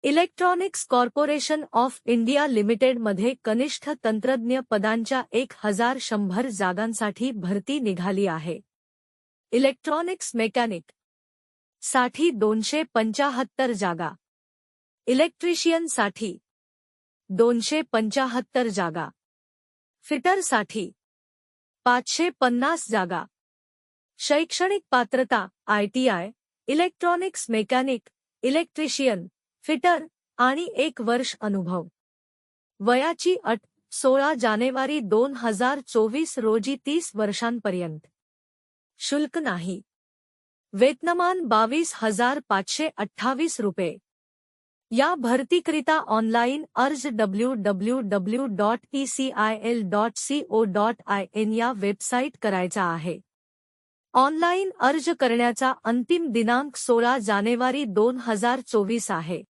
Electronics corporation of India लिमिटेडमध्ये कनिष्ठ तंत्रज्ञ पदांच्या 1100 जागांसाठी भरती निघाली आहे. इलेक्ट्रॉनिक्स मेकॅनिक साठी 275 जागा, इलेक्ट्रिशियन साठी 275 जागा, फिटर साठी 550 जागा. शैक्षणिक पात्रता ITI, electronics mechanic, electrician, fitter आणि 1 वर्ष अनुभव. वयाची अट 16 जानेवारी 2024 रोजी 30 वर्षांपर्यंत. शुल्क नाही. वेतनमान 22,528 रुपये. या भरतीकरिता ऑनलाईन अर्ज www.ecil.co.in या वेबसाईट करायचा आहे. ऑनलाईन अर्ज करण्याचा अंतिम दिनांक 16 जानेवारी 2024 आहे.